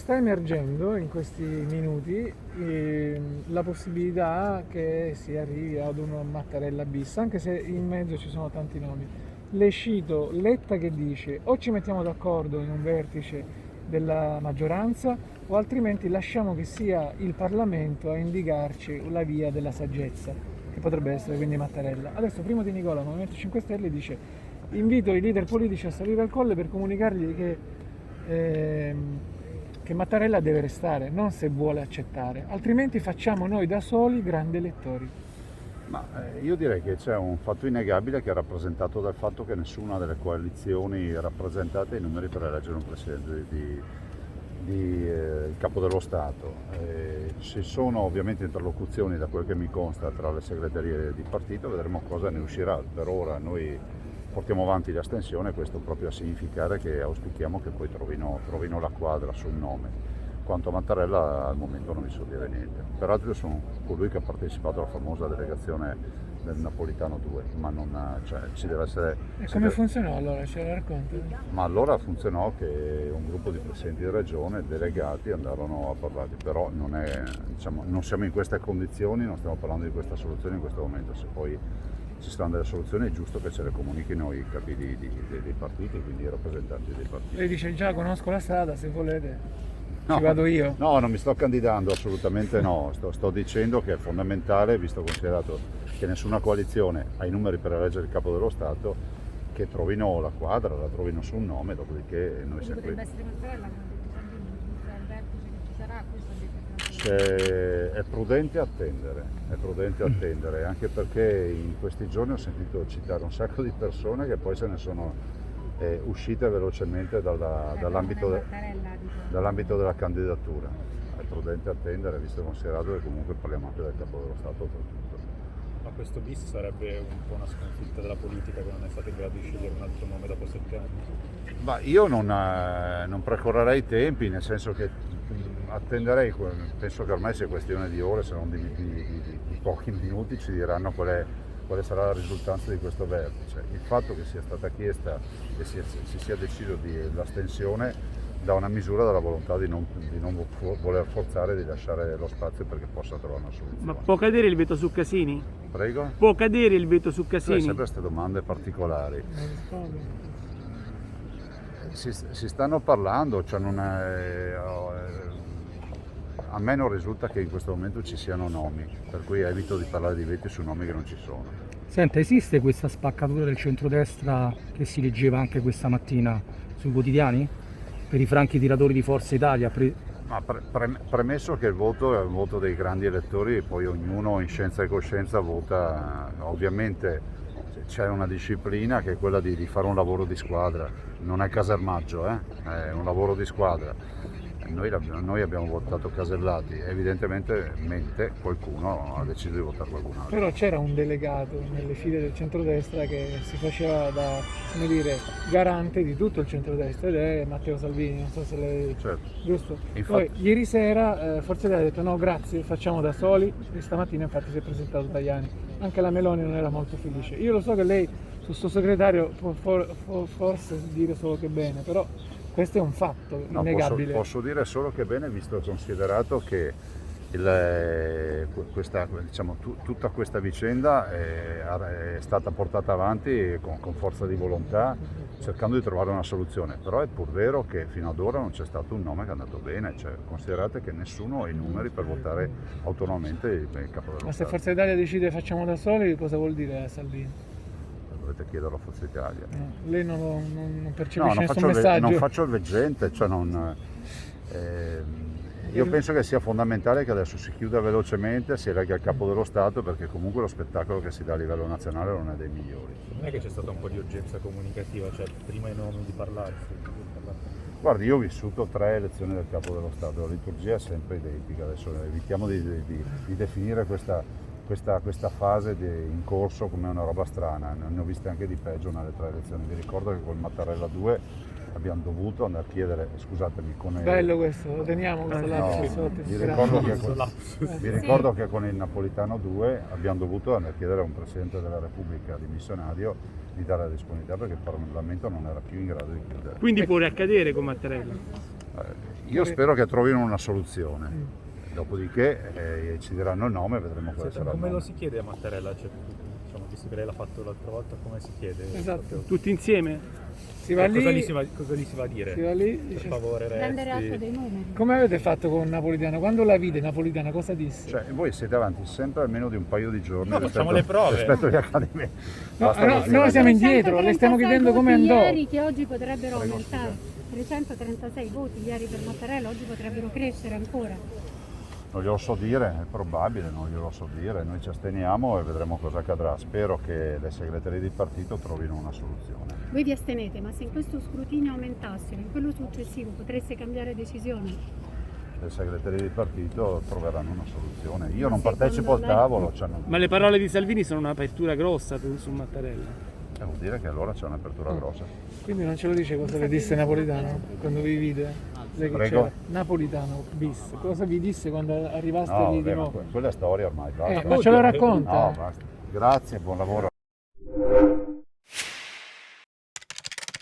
sta emergendo in questi minuti la possibilità che si arrivi ad una Mattarella bis, anche se in mezzo ci sono tanti nomi. Le cito Letta che dice o ci mettiamo d'accordo in un vertice della maggioranza o altrimenti lasciamo che sia il Parlamento a indicarci la via della saggezza, che potrebbe essere quindi Mattarella. Adesso Primo Di Nicola, Movimento 5 Stelle, dice invito i leader politici a salire al colle per comunicargli che Mattarella deve restare, non se vuole accettare, altrimenti facciamo noi da soli grandi elettori. Ma io direi che c'è un fatto innegabile che è rappresentato dal fatto che nessuna delle coalizioni rappresentate ha i numeri per eleggere un presidente il capo dello Stato. Ci sono ovviamente interlocuzioni, da quel che mi consta, tra le segreterie di partito, vedremo cosa ne uscirà. Per ora noi portiamo avanti l'astensione, questo proprio a significare che auspichiamo che poi trovino la quadra sul nome. Quanto a Mattarella al momento non vi so dire niente. Peraltro io sono colui che ha partecipato alla famosa delegazione del Napolitano 2, ma ci deve essere... E come funzionò allora? Ce la racconti? Ma allora funzionò che un gruppo di presidenti di regione, delegati, andarono a parlare, però non siamo in queste condizioni, non stiamo parlando di questa soluzione in questo momento. Se poi ci saranno delle soluzioni è giusto che ce le comunichino i capi dei partiti, quindi i rappresentanti dei partiti. Lei dice già conosco la strada, se volete No, ci vado io. No, non mi sto candidando, assolutamente no, sto dicendo che è fondamentale, visto considerato che nessuna coalizione ha i numeri per eleggere il capo dello Stato, che trovino la quadra, la trovino su un nome, dopodiché noi sempre... Potrebbe essere Mattarella, come ha detto Salvini, il vertice che ci sarà, questo ha detto. È prudente attendere, anche perché in questi giorni ho sentito citare un sacco di persone che poi se ne sono uscite velocemente dall'ambito della candidatura. È prudente attendere, visto e considerato che comunque parliamo anche del capo dello Stato oltretutto. Ma questo bis sarebbe un po' una sconfitta della politica che non è stata in grado di scegliere un altro nome dopo 7 anni? Ma io non precorrerei i tempi, nel senso che attenderei, penso che ormai sia questione di ore, se non di pochi minuti, ci diranno quale sarà la risultanza di questo vertice. Il fatto che sia stata chiesta e si sia deciso l'astensione dà una misura della volontà di non voler forzare, di lasciare lo spazio perché possa trovare una soluzione. Ma può cadere il veto su Casini? Prego? Può cadere il veto su Casini? Sempre queste domande particolari. Si stanno parlando, a me non risulta che in questo momento ci siano nomi, per cui evito di parlare di veti su nomi che non ci sono. Senta, esiste questa spaccatura del centrodestra che si leggeva anche questa mattina sui quotidiani? Per i franchi tiratori di Forza Italia? Premesso che il voto è un voto dei grandi elettori, poi ognuno in scienza e coscienza vota, ovviamente c'è una disciplina che è quella di fare un lavoro di squadra, non è casermaggio, è un lavoro di squadra. Noi abbiamo votato Casellati, evidentemente qualcuno ha deciso di votare qualcun altro. Però c'era un delegato nelle file del centrodestra che si faceva da, come dire, garante di tutto il centrodestra ed è Matteo Salvini, non so se lei... Certo. Giusto? Infatti... Poi ieri sera Forza Italia ha detto no grazie, facciamo da soli e stamattina infatti si è presentato Tajani. Anche la Meloni non era molto felice. Io lo so che lei sul suo segretario può forse dire solo che bene, però questo è un fatto innegabile. Posso dire solo che bene, visto e considerato che tutta questa vicenda è stata portata avanti con forza di volontà, cercando di trovare una soluzione, però è pur vero che fino ad ora non c'è stato un nome che è andato bene, considerate che nessuno ha i numeri per votare autonomamente il capo dello Stato. Ma se Forza Italia decide facciamo da soli, cosa vuol dire Salvini? Dovete chiederlo a Forza Italia. Lei non percepisce non nessun messaggio? Non faccio il veggente, io penso che sia fondamentale che adesso si chiuda velocemente, si elegga il capo dello Stato, perché comunque lo spettacolo che si dà a livello nazionale non è dei migliori. Non è che c'è stata un po' di urgenza comunicativa, cioè prima i nomi di parlare? Guardi, io ho vissuto 3 elezioni del capo dello Stato, la liturgia è sempre identica, adesso evitiamo di definire questa fase in corso come una roba strana, ne ho viste anche di peggio nelle 3 elezioni. Vi ricordo che col Mattarella 2 abbiamo dovuto andare a chiedere, scusatemi, bello questo, lo teniamo questo lapsus sotto. Vi ricordo che con il Napolitano 2 abbiamo dovuto andare a chiedere a un Presidente della Repubblica dimissionario di dare la disponibilità perché il Parlamento non era più in grado di chiudere. Quindi può riaccadere con Mattarella? Io spero che trovino una soluzione. Dopodiché ci diranno il nome e vedremo quale sarà il Come lo nome. si chiede a Mattarella? Cioè, diciamo, visto che lei l'ha fatto l'altra volta, come si chiede? Esatto. Proprio- Tutti insieme? Si va Cosa lì, gli si va a dire? si va lì, Per dice, favore, Prendere atto resti. dei numeri. come avete fatto con Napolitano? Quando la vide Napolitano cosa disse? Cioè, voi siete avanti sempre almeno di un paio di giorni No, facciamo le prove. rispetto agli accademici. No, no, noi siamo indietro, le stiamo chiedendo come andò. Ieri che oggi potrebbero aumentare. 336 voti ieri per Mattarella, oggi potrebbero crescere ancora. Non glielo so dire, è probabile, non glielo so dire. Noi ci asteniamo e vedremo cosa accadrà. Spero che le segreterie di partito trovino una soluzione. Voi vi astenete, ma se in questo scrutinio aumentassero, in quello successivo potreste cambiare decisione? Le segreterie di partito troveranno una soluzione. Io Ma non secondo partecipo al lei- tavolo, cioè non- Ma le parole di Salvini sono un'apertura grossa su Mattarella. vuol dire che allora c'è un'apertura grossa. Quindi non ce lo dice cosa le disse Napolitano quando vi vide? Lei che Prego? c'era? Napolitano bis. Cosa vi disse quando arrivaste No, lì vabbè, di ma nuovo? quella è storia ormai, basta. Ma ce lo racconta? No, basta. Grazie, buon lavoro.